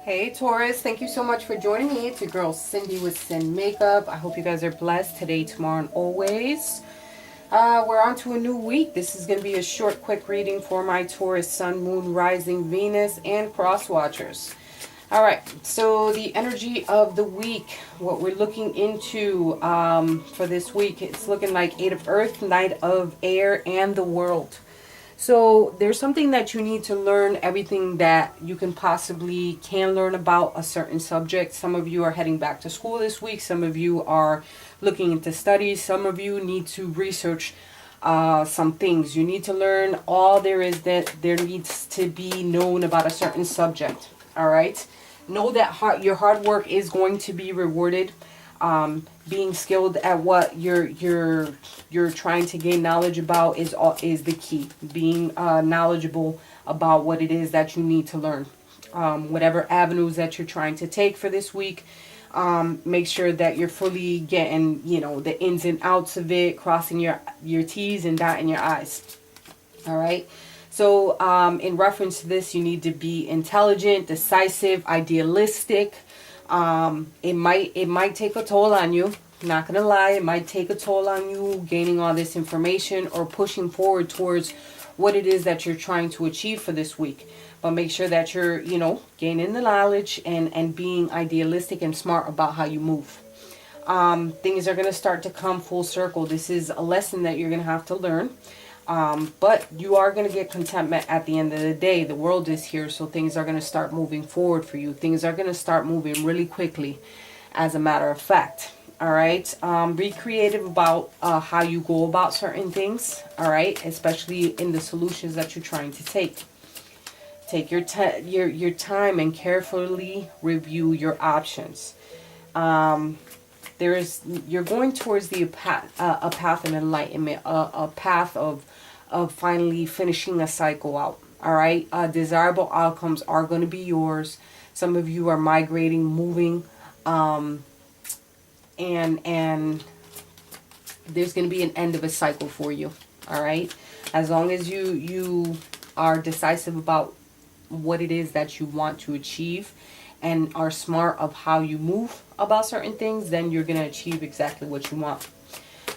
Hey Taurus, thank you so much for joining me. It's your girl Cindy with Sin Makeup. I hope you guys are blessed today, tomorrow, and always. We're on to a new week. This is going to be a short, quick reading for my Taurus, Sun, Moon, Rising, Venus, and Cross Watchers. Alright, so the energy of the week, what we're looking into for this week, it's looking like Eight of Earth, Knight of Air, and the World. So there's something that you need to learn, everything that you can learn about a certain subject. Some of you are heading back to school this week. Some of you are looking into studies. Some of you need to research some things. You need to learn all there is that there needs to be known about a certain subject. All right. Know that your hard work is going to be rewarded. Being skilled at what you're trying to gain knowledge about is the key. Being knowledgeable about what it is that you need to learn. Whatever avenues that you're trying to take for this week, make sure that you're fully getting, the ins and outs of it, crossing your T's and dotting your I's. All right. So in reference to this, you need to be intelligent, decisive, idealistic. It might take a toll on you. Not gonna lie, it might take a toll on you gaining all this information or pushing forward towards what it is that you're trying to achieve for this week. But make sure that you're, gaining the knowledge and being idealistic and smart about how you move. Things are gonna start to come full circle. This is a lesson that you're gonna have to learn. But you are going to get contentment at the end of the day. The world is here, so things are going to start moving forward for you. Things are going to start moving really quickly, as a matter of fact. All right. Be creative about how you go about certain things. All right. Especially in the solutions that you're trying to take. Take your time and carefully review your options. You're going towards a path of enlightenment, a path of finally finishing a cycle out. All right. Desirable outcomes are going to be yours. Some of you are migrating, moving, and there's going to be an end of a cycle for you. All right. As long as you are decisive about what it is that you want to achieve and are smart of how you move about certain things, then you're going to achieve exactly what you want.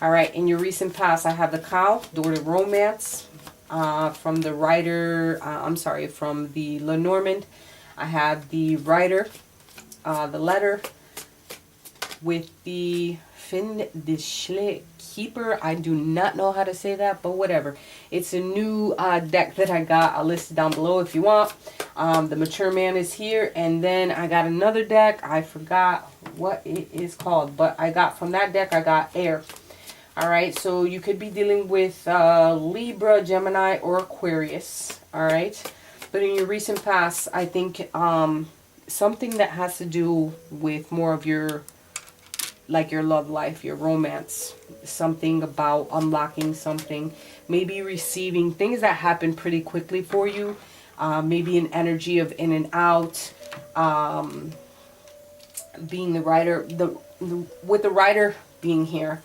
All right, in your recent past, I have the Cow, Door to Romance, from the writer, from the Lenormand. I have the Writer, the Letter, with the Fin de Schle Keeper. I do not know how to say that, but whatever. It's a new deck that I got. I'll list it down below if you want. The Mature Man is here, and then I got another deck. I forgot what it is called, but from that deck I got Air. All right, so you could be dealing with Libra, Gemini, or Aquarius. All right, but in your recent past, I think something that has to do with more of your love life, your romance, something about unlocking something, maybe receiving things that happen pretty quickly for you, maybe an energy of in and out, being the writer, with the writer being here,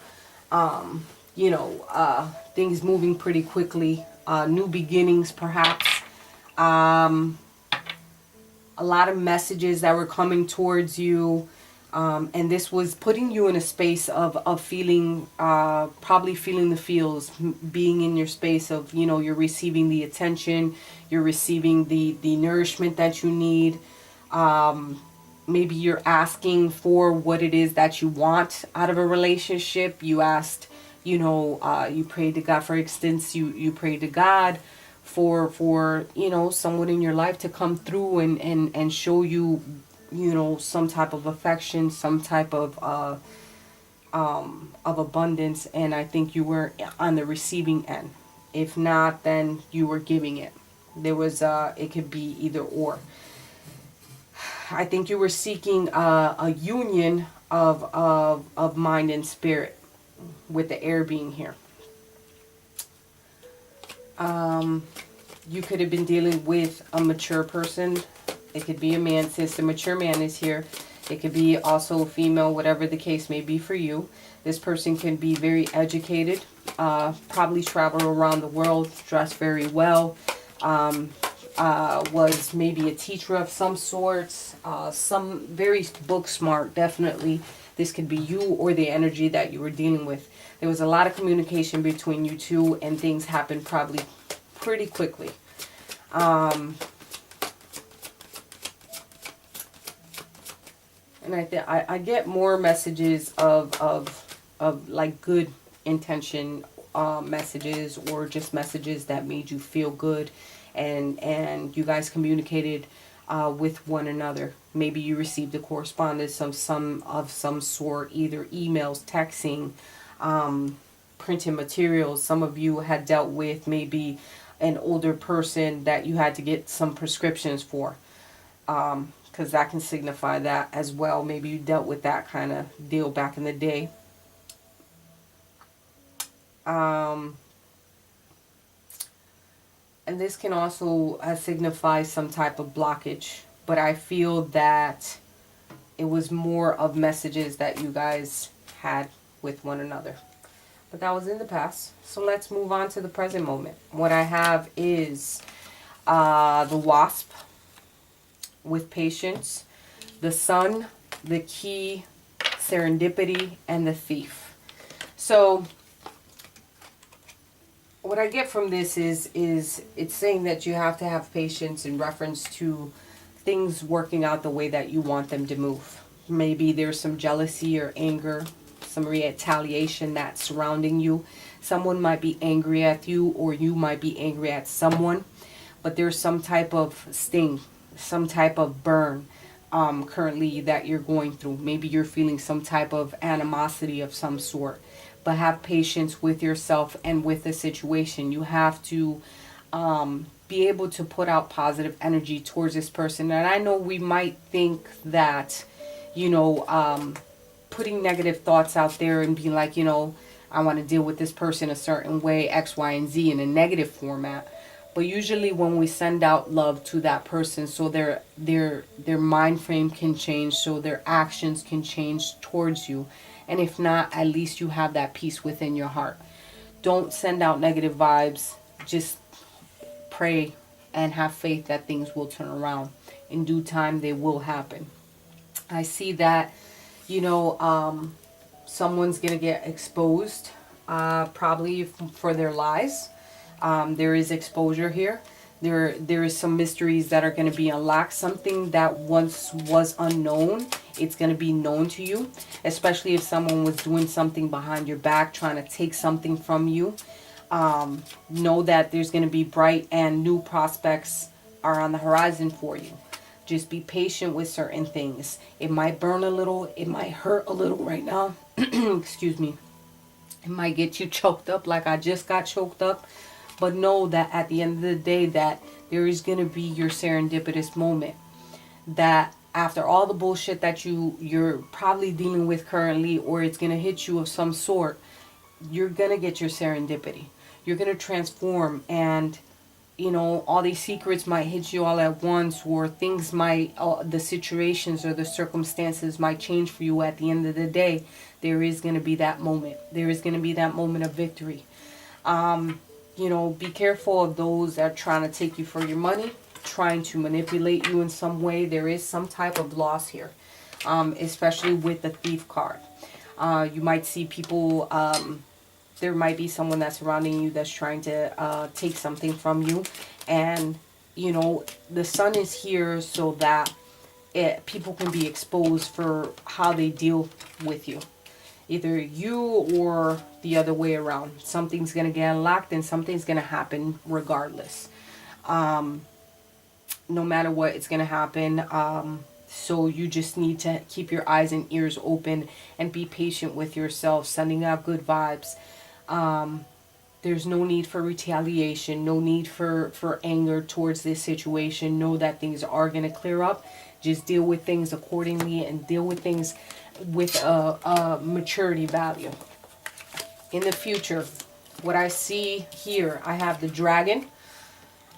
things moving pretty quickly, new beginnings perhaps, a lot of messages that were coming towards you. And this was putting you in a space of feeling, probably feeling the feels, being in your space of, you're receiving the attention, you're receiving the nourishment that you need. Maybe you're asking for what it is that you want out of a relationship. You asked, you prayed to God, for instance, you prayed to God for someone in your life to come through and show you, some type of affection, some type of abundance, and I think you were on the receiving end. If not, then you were giving it. There was it could be either or. I think you were seeking a union of mind and spirit, with the Air being here. You could have been dealing with a mature person. It could be a man, since the Mature Man is here. It could be also a female, whatever the case may be for you. This person can be very educated, probably travel around the world, dress very well, was maybe a teacher of some sorts, some very book smart, definitely. This could be you or the energy that you were dealing with. There was a lot of communication between you two, and things happened probably pretty quickly. And I get more messages of like good intention messages, or just messages that made you feel good, and you guys communicated with one another. Maybe you received a correspondence of some sort, either emails, texting, printed materials. Some of you had dealt with maybe an older person that you had to get some prescriptions for, because that can signify that as well. Maybe you dealt with that kind of deal back in the day. And this can also signify some type of blockage, but I feel that it was more of messages that you guys had with one another. But that was in the past. So let's move on to the present moment. What I have is the Wasp with patience, the Sun, the Key, Serendipity, and the Thief. So what I get from this is it's saying that you have to have patience in reference to things working out the way that you want them to move. Maybe there's some jealousy or anger, some retaliation that's surrounding you. Someone might be angry at you, or you might be angry at someone, but there's some type of sting, some type of burn currently that you're going through. Maybe you're feeling some type of animosity of some sort. But have patience with yourself and with the situation. You have to be able to put out positive energy towards this person. And I know we might think that, you know, putting negative thoughts out there and being like, you know, I want to deal with this person a certain way, X, Y, and Z in a negative format. But usually when we send out love to that person, so their mind frame can change, so their actions can change towards you. And if not, at least you have that peace within your heart. Don't send out negative vibes. Just pray and have faith that things will turn around. In due time, they will happen. I see that, you know, someone's going to get exposed, probably for their lies. There is exposure here. There is some mysteries that are going to be unlocked. Something that once was unknown, it's going to be known to you. Especially if someone was doing something behind your back, trying to take something from you. Know that there's going to be bright and new prospects are on the horizon for you. Just be patient with certain things. It might burn a little. It might hurt a little right now. Excuse me. It might get you choked up like I just got choked up. But know that at the end of the day, that there is going to be your serendipitous moment. That after all the bullshit that you're probably dealing with currently, or it's going to hit you of some sort, you're going to get your serendipity. You're going to transform, and, you know, all these secrets might hit you all at once, or things might, the situations or the circumstances might change for you. At the end of the day, there is going to be that moment. There is going to be that moment of victory. You know, be careful of those that are trying to take you for your money, trying to manipulate you in some way. There is some type of loss here, especially with the Thief card. You might see people, there might be someone that's surrounding you that's trying to take something from you. And, you know, the Sun is here so that people can be exposed for how they deal with you. Either you or the other way around. Something's going to get unlocked and something's going to happen regardless. No matter what, it's going to happen. So you just need to keep your eyes and ears open and be patient with yourself, sending out good vibes. There's no need for retaliation, no need for anger towards this situation. Know that things are going to clear up. Just deal with things accordingly and deal with things with a maturity value. In the future, what I see here, I have the Dragon.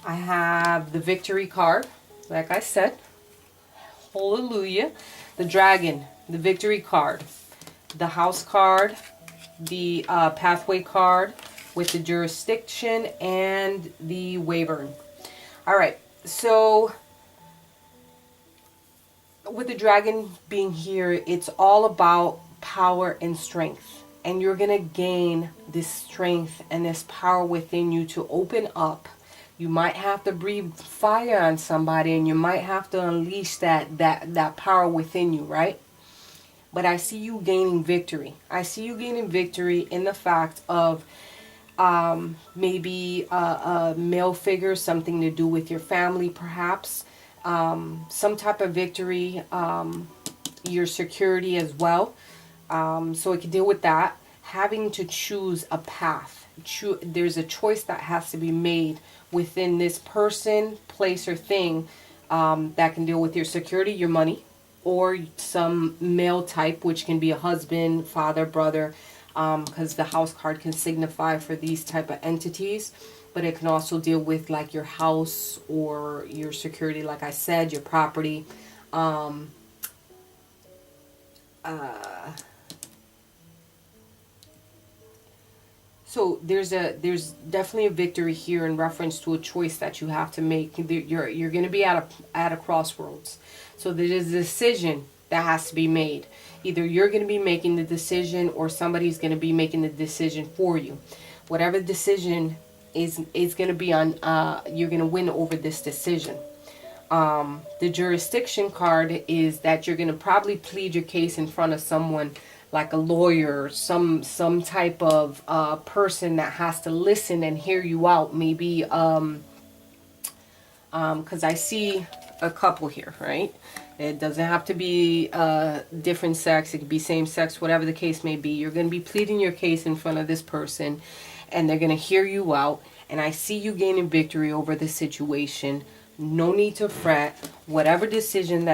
I have the Victory card, like I said. Hallelujah. The Dragon, the Victory card, the House card, the Pathway card with the Jurisdiction, and the Wyvern. Alright, So with the dragon being here, it's all about power and strength. And you're going to gain this strength and this power within you to open up. You might have to breathe fire on somebody, and you might have to unleash that power within you, right? But I see you gaining victory. I see you gaining victory in the fact of maybe a male figure, something to do with your family perhaps. Some type of victory, your security as well. So it can deal with that. Having to choose a path. There's a choice that has to be made within this person, place, or thing that can deal with your security, your money, or some male type, which can be a husband, father, brother, because the house card can signify for these type of entities. But it can also deal with like your house or your security, like I said, your property. So there's definitely a victory here in reference to a choice that you have to make. You're going to be at a crossroads. So there's a decision that has to be made. Either you're going to be making the decision, or somebody's going to be making the decision for you. Whatever decision is going to be on, you're going to win over this decision. The jurisdiction card is that you're going to probably plead your case in front of someone like a lawyer, some type of person that has to listen and hear you out. Maybe because I see a couple here, right? It doesn't have to be different sex. It could be same sex, whatever the case may be. You're going to be pleading your case in front of this person, and they're going to hear you out. And I see you gaining victory over the situation. No need to fret. Whatever decision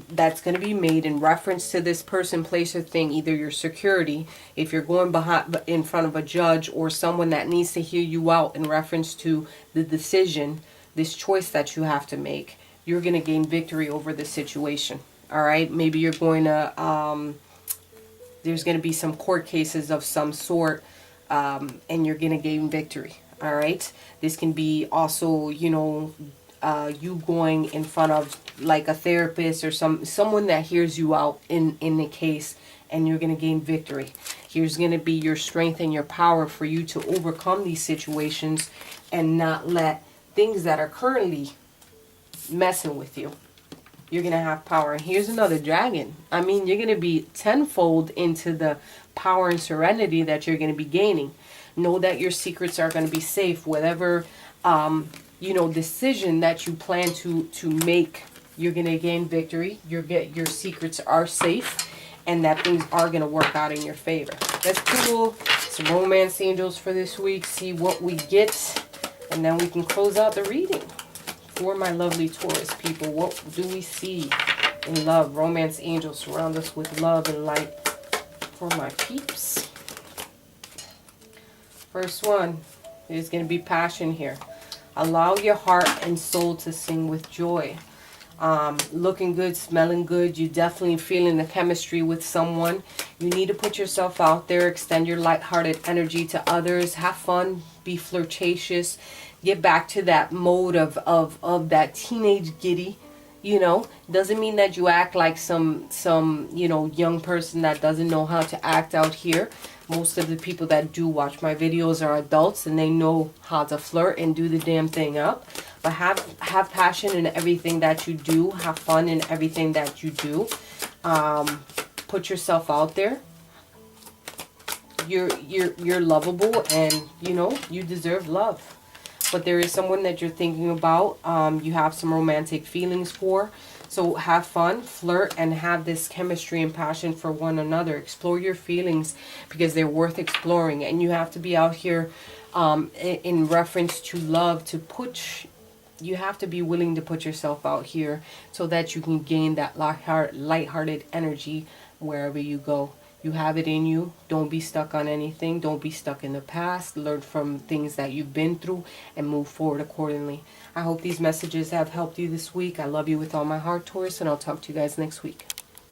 that's going to be made in reference to this person, place, or thing, either your security, if you're going in front of a judge, or someone that needs to hear you out in reference to the decision, this choice that you have to make, you're going to gain victory over the situation. All right? Maybe you're going to, there's going to be some court cases of some sort, and you're going to gain victory. All right? This can be also, you know, you going in front of like a therapist or someone that hears you out in the case, and you're going to gain victory. Here's going to be your strength and your power for you to overcome these situations and not let things that are currently messing with you. You're going to have power. And here's another dragon. I mean, you're going to be tenfold into the power and serenity that you're going to be gaining. Know that your secrets are going to be safe. Whatever you know, decision that you plan to make, you're going to gain victory. Your secrets are safe, and that things are going to work out in your favor. Let's pull some romance angels for this week, see what we get, and then we can close out the reading. For my lovely Taurus people, what do we see in love? Romance angels surround us with love and light for my peeps. First one, there's going to be passion here. Allow your heart and soul to sing with joy. Looking good, smelling good. You're definitely feeling the chemistry with someone. You need to put yourself out there. Extend your lighthearted energy to others. Have fun. Be flirtatious. Get back to that mode of that teenage giddy. You know, doesn't mean that you act like some you know, young person that doesn't know how to act out here. Most of the people that do watch my videos are adults, and they know how to flirt and do the damn thing up. But have passion in everything that you do. Have fun in everything that you do. Put yourself out there. You're lovable, and you know you deserve love. But there is someone that you're thinking about. You have some romantic feelings for. So have fun, flirt, and have this chemistry and passion for one another. Explore your feelings because they're worth exploring. And you have to be out here in reference to love, you have to be willing to put yourself out here so that you can gain that lighthearted energy wherever you go. You have it in you. Don't be stuck on anything. Don't be stuck in the past. Learn from things that you've been through and move forward accordingly. I hope these messages have helped you this week. I love you with all my heart, Taurus, and I'll talk to you guys next week.